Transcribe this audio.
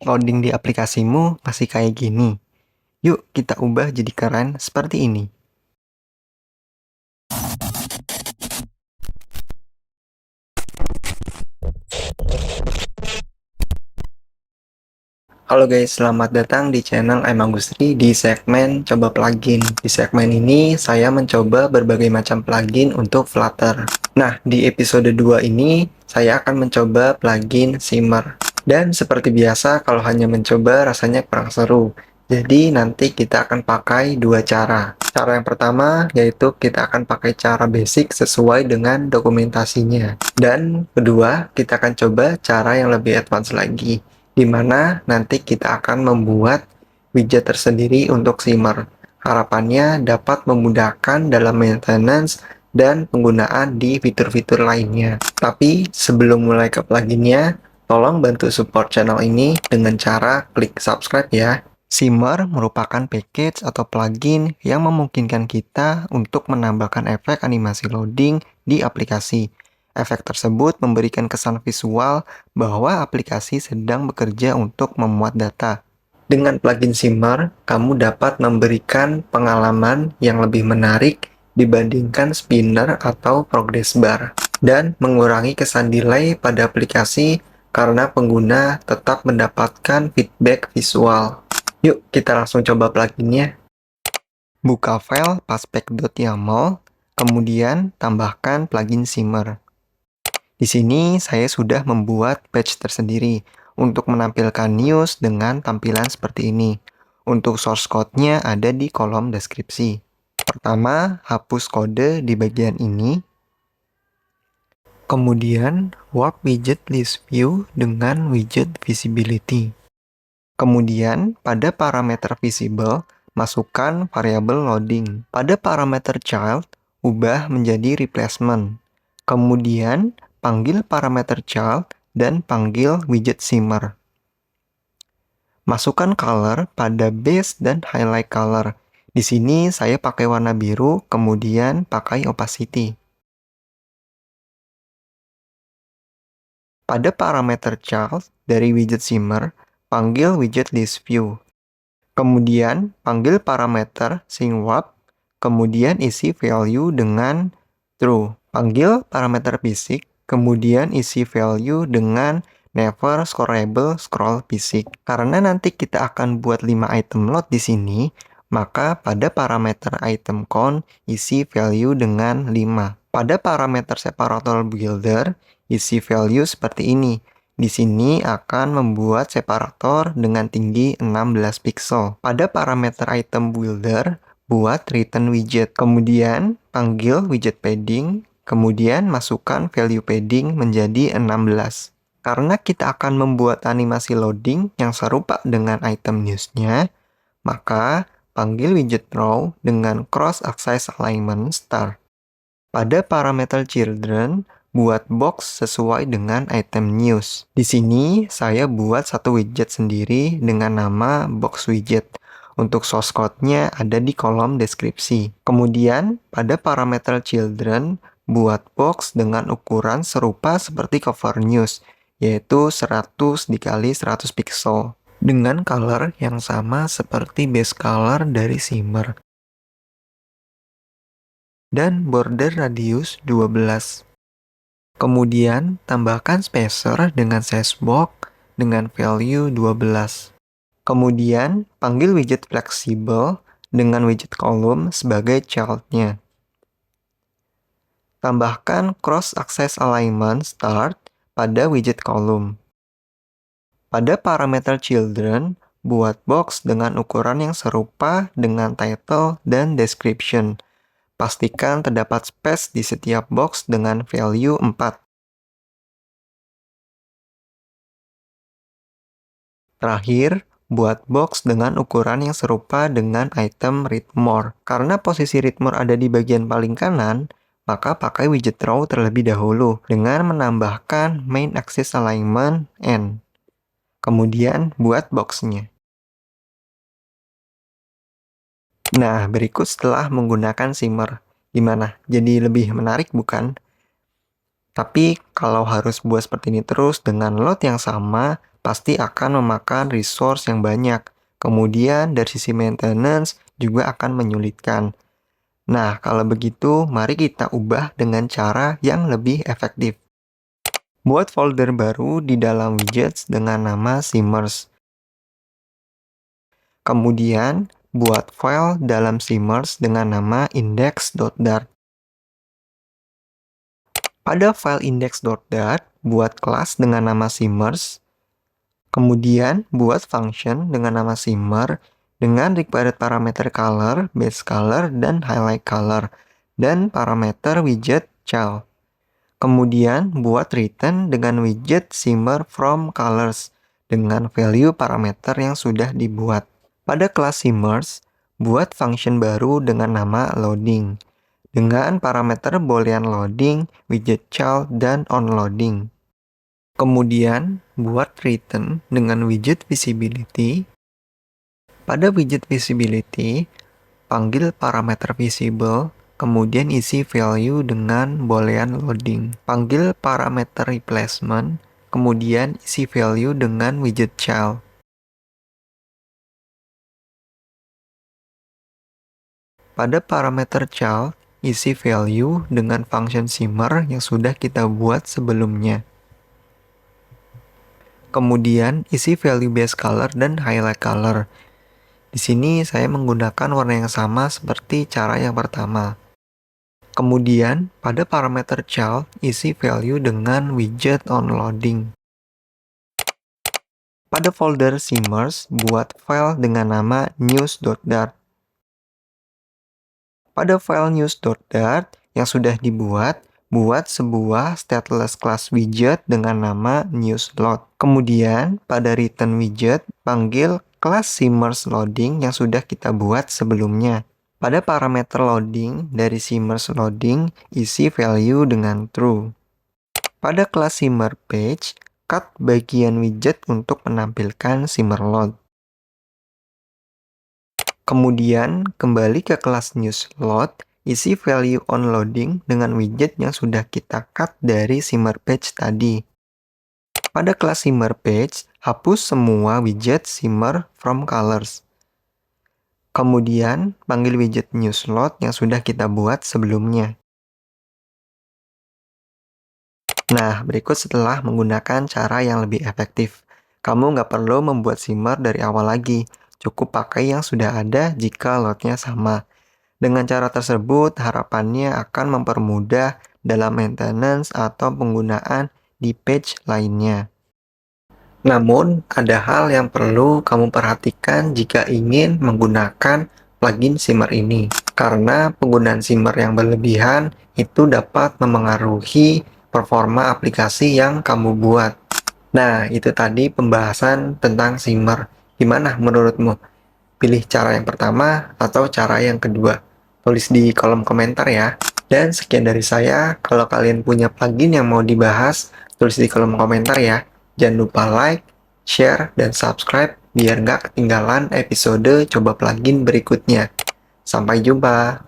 Loading di aplikasimu masih kayak gini. Yuk kita ubah jadi keren seperti ini. Halo guys, selamat datang di channel I'm Agustri di segmen Coba Plugin. Di segmen ini, saya mencoba berbagai macam plugin untuk Flutter. Nah, di episode 2 ini, saya akan mencoba plugin Shimmer. Dan seperti biasa, kalau hanya mencoba rasanya kurang seru. Jadi, nanti kita akan pakai dua cara. Cara yang pertama, yaitu kita akan pakai cara basic sesuai dengan dokumentasinya. Dan kedua, kita akan coba cara yang lebih advance lagi, di mana nanti kita akan membuat widget tersendiri untuk Shimmer. Harapannya dapat memudahkan dalam maintenance dan penggunaan di fitur-fitur lainnya. Tapi sebelum mulai ke pluginnya, tolong bantu support channel ini dengan cara klik subscribe ya. Shimmer merupakan package atau plugin yang memungkinkan kita untuk menambahkan efek animasi loading di aplikasi. Efek tersebut memberikan kesan visual bahwa aplikasi sedang bekerja untuk memuat data. Dengan plugin Shimmer, kamu dapat memberikan pengalaman yang lebih menarik dibandingkan spinner atau progress bar, dan mengurangi kesan delay pada aplikasi karena pengguna tetap mendapatkan feedback visual. Yuk, kita langsung coba pluginnya. Buka file paspec.yaml, kemudian tambahkan plugin Shimmer. Di sini saya sudah membuat page tersendiri untuk menampilkan news dengan tampilan seperti ini. Untuk source code-nya ada di kolom deskripsi. Pertama, hapus kode di bagian ini. Kemudian, warp widget list view dengan widget visibility. Kemudian, pada parameter visible, masukkan variabel loading. Pada parameter child, ubah menjadi replacement. Kemudian, panggil parameter child dan panggil widget Shimmer. Masukkan color pada base dan highlight color. Di sini saya pakai warna biru, kemudian pakai opacity. Pada parameter child dari widget Shimmer, panggil widget list view. Kemudian panggil parameter SyncWrap, kemudian isi value dengan true. Panggil parameter basic, kemudian isi value dengan never scrollable scroll basic. Karena nanti kita akan buat 5 item load di sini, maka pada parameter item count isi value dengan 5. Pada parameter separator builder, isi value seperti ini. Di sini akan membuat separator dengan tinggi 16 pixel. Pada parameter item builder, buat return widget. Kemudian, panggil widget padding, kemudian masukkan value padding menjadi 16. Karena kita akan membuat animasi loading yang serupa dengan item newsnya, maka panggil widget row dengan cross axis alignment start. Pada parameter children, buat box sesuai dengan item news. Di sini saya buat satu widget sendiri dengan nama box widget. Untuk source code-nya ada di kolom deskripsi. Kemudian pada parameter children, buat box dengan ukuran serupa seperti cover news, yaitu 100 dikali 100 pixel. Dengan color yang sama seperti base color dari Shimmer. Dan border radius 12. Kemudian, tambahkan spacer dengan size box dengan value 12. Kemudian, panggil widget fleksibel dengan widget column sebagai child-nya. Tambahkan cross axis alignment start pada widget column. Pada parameter children, buat box dengan ukuran yang serupa dengan title dan description. Pastikan terdapat space di setiap box dengan value 4. Terakhir, buat box dengan ukuran yang serupa dengan item read more. Karena posisi read more ada di bagian paling kanan, maka pakai widget row terlebih dahulu dengan menambahkan main axis alignment N. Kemudian buat boxnya. Nah, berikut setelah menggunakan Shimmer. Gimana? Jadi lebih menarik bukan? Tapi kalau harus buat seperti ini terus dengan load yang sama, pasti akan memakan resource yang banyak. Kemudian dari sisi maintenance juga akan menyulitkan. Nah, kalau begitu, mari kita ubah dengan cara yang lebih efektif. Buat folder baru di dalam widgets dengan nama Simmers. Kemudian, buat file dalam Simmers dengan nama index.dart. Pada file index.dart, buat kelas dengan nama Simmers. Kemudian, buat function dengan nama Simmer dengan required parameter color, base color, dan highlight color, dan parameter widget child. Kemudian, buat return dengan widget Simmer from colors dengan value parameter yang sudah dibuat. Pada kelas Simmers, buat function baru dengan nama loading dengan parameter boolean loading, widget child, dan onLoading. Kemudian, buat return dengan widget visibility. Pada widget visibility, panggil parameter visible, kemudian isi value dengan boolean loading. Panggil parameter replacement, kemudian isi value dengan widget child. Pada parameter child, isi value dengan function simmer yang sudah kita buat sebelumnya. Kemudian isi value base color dan highlight color. Di sini saya menggunakan warna yang sama seperti cara yang pertama. Kemudian pada parameter child isi value dengan widget onLoading. Pada folder Simmers buat file dengan nama news.dart. Pada file news.dart yang sudah dibuat, buat sebuah stateless class widget dengan nama newsLoad. Kemudian, pada return widget, panggil kelas Simmers Loading yang sudah kita buat sebelumnya. Pada parameter loading dari Simmers Loading, isi value dengan true. Pada kelas Simmer Page, cut bagian widget untuk menampilkan Simmer Load. Kemudian, kembali ke kelas newsLoad, isi value onLoading dengan widget yang sudah kita cut dari Simmer Page tadi. Pada kelas Simmer Page, hapus semua widget Simmer from colors. Kemudian, panggil widget newsLoad yang sudah kita buat sebelumnya. Nah, berikut setelah menggunakan cara yang lebih efektif. Kamu nggak perlu membuat Simmer dari awal lagi. Cukup pakai yang sudah ada jika loadnya sama. Dengan cara tersebut, harapannya akan mempermudah dalam maintenance atau penggunaan di page lainnya. Namun, ada hal yang perlu kamu perhatikan jika ingin menggunakan plugin Simmer ini. Karena penggunaan Simmer yang berlebihan itu dapat memengaruhi performa aplikasi yang kamu buat. Nah, itu tadi pembahasan tentang Simmer. Gimana menurutmu? Pilih cara yang pertama atau cara yang kedua? Tulis di kolom komentar ya. Dan sekian dari saya. Kalau kalian punya plugin yang mau dibahas, tulis di kolom komentar ya. Jangan lupa like, share, dan subscribe biar nggak ketinggalan episode coba plugin berikutnya. Sampai jumpa!